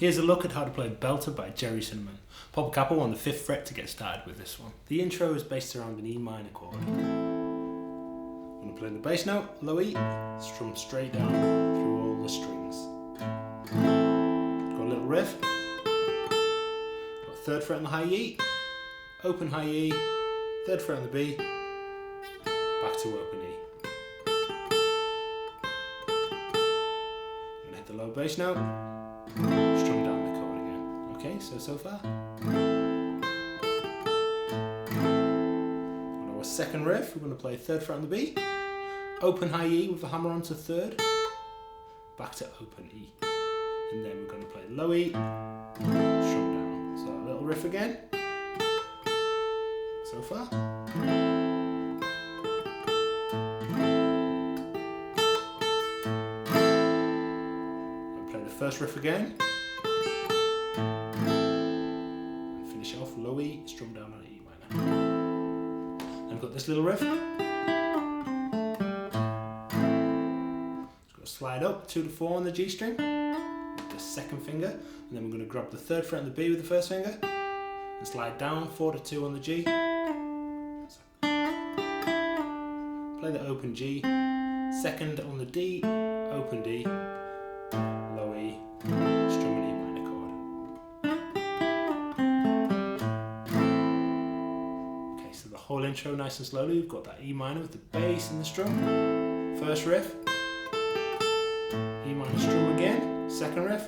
Here's a look at how to play Belter by Gerry Cinnamon. Pop a capo on the 5th fret to get started with this one. The intro is based around an E minor chord. I'm going to play the bass note, low E, strum straight down through all the strings. Got a little riff. Got 3rd fret on the high E, open high E, 3rd fret on the B, back to open E. I'm going to hit the low bass note, strum down the chord again. Okay, so far. On our second riff, we're going to play 3rd fret on the B, open high E with the hammer onto 3rd, back to open E. And then we're going to play low E, strum down. So a little riff again. So far. And play the first riff again. And finish off low E, strum down on E minor. And I've got this little riff. Slide up 2 to 4 on the G string with the 2nd finger, and then we're going to grab the 3rd fret on the B with the 1st finger and slide down 4 to 2 on the G. Play the open G, 2nd on the D, open D, low E, strum an E minor chord. Okay, so the whole intro nice and slowly. We've got that E minor with the bass and the strum. First riff. E minor strum again, 2nd riff,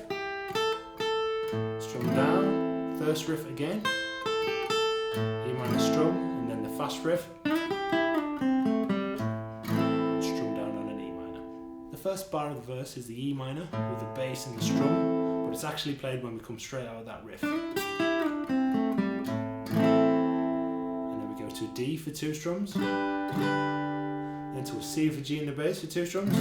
strum down, 1st riff again, E minor strum, and then the fast riff, strum down on an E minor. The first bar of the verse is the E minor with the bass and the strum, but it's actually played when we come straight out of that riff. And then we go to a D for 2 strums, then to a C for G in the bass for 2 strums.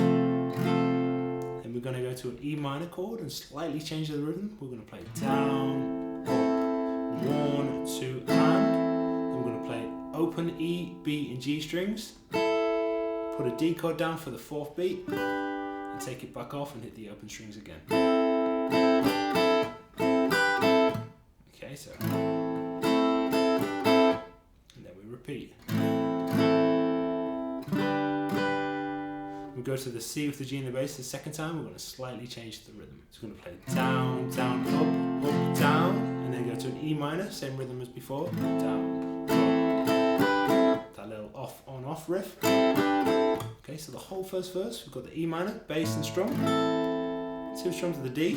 We're going to go to an E minor chord and slightly change the rhythm. We're going to play down, up, 1, 2, and. Then we're going to play open E, B, and G strings. Put a D chord down for the 4th beat, and take it back off and hit the open strings again. Okay, so. And then we repeat. We go to the C with the G in the bass the 2nd time. We're going to slightly change the rhythm. So we're going to play down, down, up, down, and then go to an E minor, same rhythm as before. Down, up. That little off, on, off riff. Okay, so the whole first verse, we've got the E minor, bass and strum, 2 strums of the D,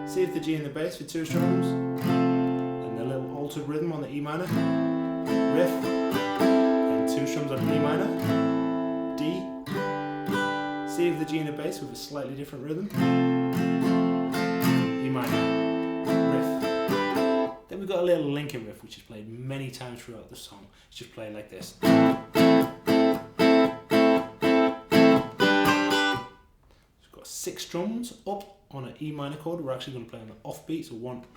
C with the G in the bass for 2 strums, and the little altered rhythm on the E minor, riff, and 2 strums on the E minor, D, C with the G in the bass with a slightly different rhythm, E minor, riff. Then we've got a little linking riff which is played many times throughout the song. It's just played like this. It's got 6 strums up on an E minor chord. We're actually going to play on the off beat, so 1, 2,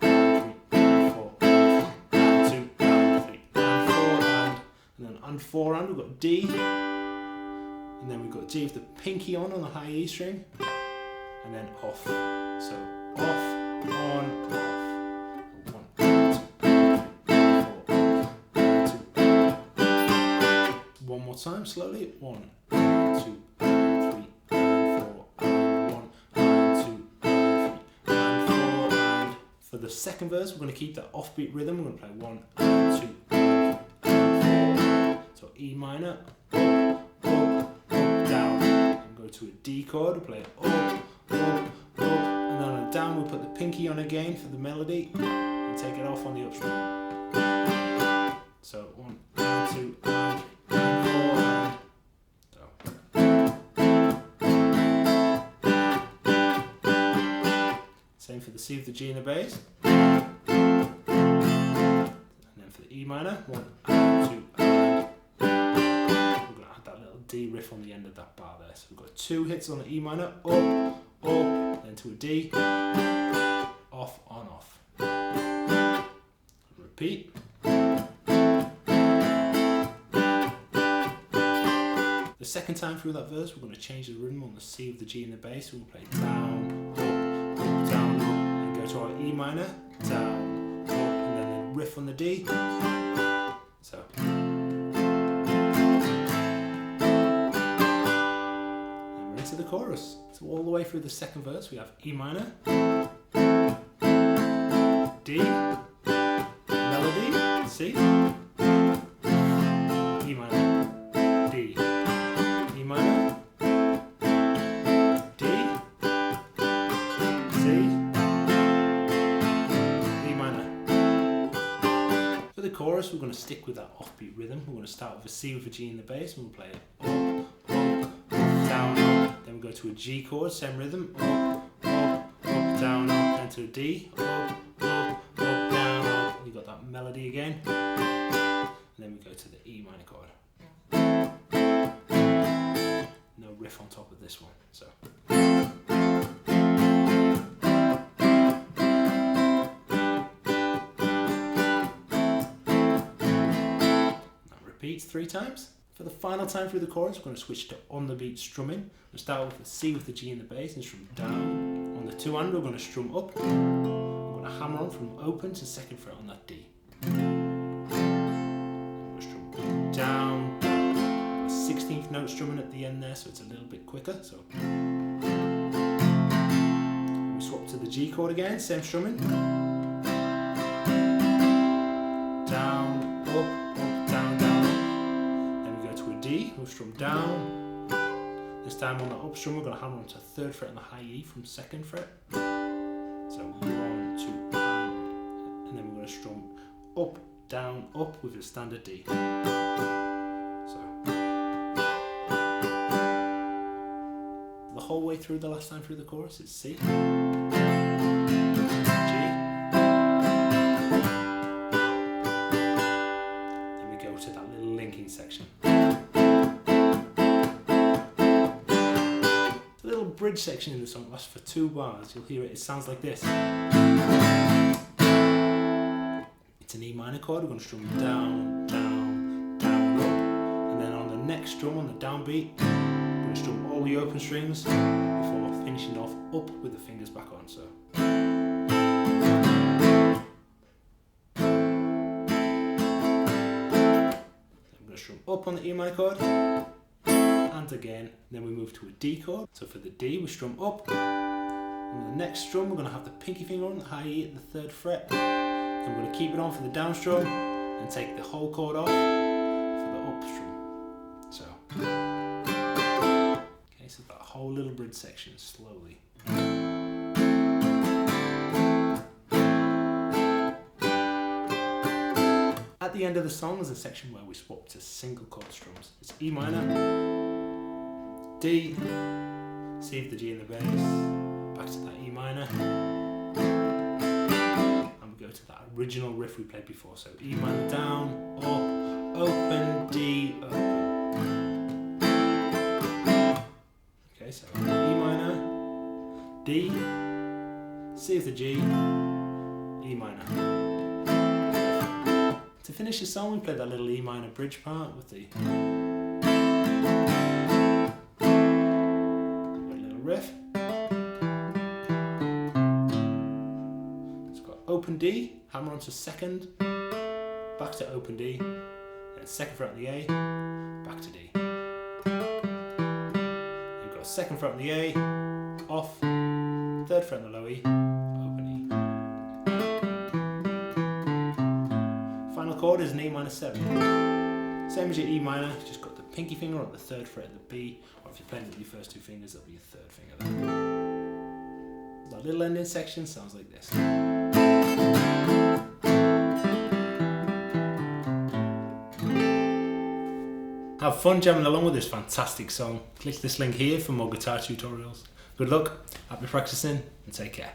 3, 4, 1, 2, 3, and then and 4 and we've got D. And then we've got G with the pinky on the high E string, and then off. So off, on, off. 1, 2, 4, 1 more time, slowly. 1, 2, 3, 4, and 1, 2, 3, and 4. And for the 2nd verse, we're going to keep that offbeat rhythm. We're going to play 1, 2, 3, 4. So E minor. To a D chord, we play up, and then on a down we put the pinky on again for the melody and take it off on the upstring. So 1, 2, and 4, and so. Same for the C with the G in the bass, and then for the E minor, 1, 2, and. D riff on the end of that bar there. So we've got 2 hits on the E minor, up, then to a D, off, on, off. Repeat. The 2nd time through that verse, we're going to change the rhythm on the C of the G and the bass. We'll play down, up, down, to our E minor, down, up, and then the riff on the D. So. And we're into the chorus. So all the way through the second verse we have E minor, D, melody, C, E minor, D, E minor, D, C, E minor. For the chorus we're going to stick with that offbeat rhythm. We're going to start with a C with a G in the bass and we'll play it up, up, down, up. Then we go to a G chord, same rhythm, up, down, up, then to a D, up, down, up. We got that melody again. And then we go to the E minor chord. No riff on top of this one. So. That repeats 3 times. For the final time through the chorus, we're going to switch to on the beat strumming. We'll start with a C with the G in the bass and strum down. On the 2 hand, we're going to strum up. We're going to hammer on from open to 2nd fret on that D. We're going to strum down, down. A 16th note strumming at the end there, so it's a little bit quicker. So we swap to the G chord again, same strumming. Down, up, down, down. Then we go to a D, we'll strum down. This time on the up strum, we're going to hammer onto 3rd fret on the high E from 2nd fret. So 1, 2, and then we're going to strum up, down, up with a standard D. So the whole way through the last time through the chorus, it's C, G, then we go to that little linking section. Bridge section in the song lasts for 2 bars. You'll hear it, it sounds like this. It's an E minor chord, we're going to strum down, down, down, up. And then on the next strum, on the downbeat, we're going to strum all the open strings before finishing off up with the fingers back on. So. Then we're going to strum up on the E minor chord. And again, then we move to a D chord. So for the D, we strum up. On the next strum, we're going to have the pinky finger on the high E at the 3rd fret. Then we're going to keep it on for the down strum and take the whole chord off for the up strum. So, okay, so that whole little bridge section slowly. At the end of the song, there's a section where we swap to single chord strums. It's E minor, D, C with the G in the bass, back to that E minor, and we go to that original riff we played before. So E minor down, up, open, D, open. Okay, so E minor, D, C with the G, E minor. To finish the song, we play that little E minor bridge part with the little riff. It's got open D, hammer onto 2nd, back to open D, then 2nd fret on the A, back to D. You've got 2nd fret on the A, off, 3rd fret on the low E, open E. Final chord is an E minor 7. Same as your E minor, just got the pinky finger on the 3rd fret of the B, or if you're playing with your first 2 fingers, that'll be your 3rd finger there. That little ending section sounds like this. Have fun jamming along with this fantastic song. Click this link here for more guitar tutorials. Good luck, happy practicing, and take care.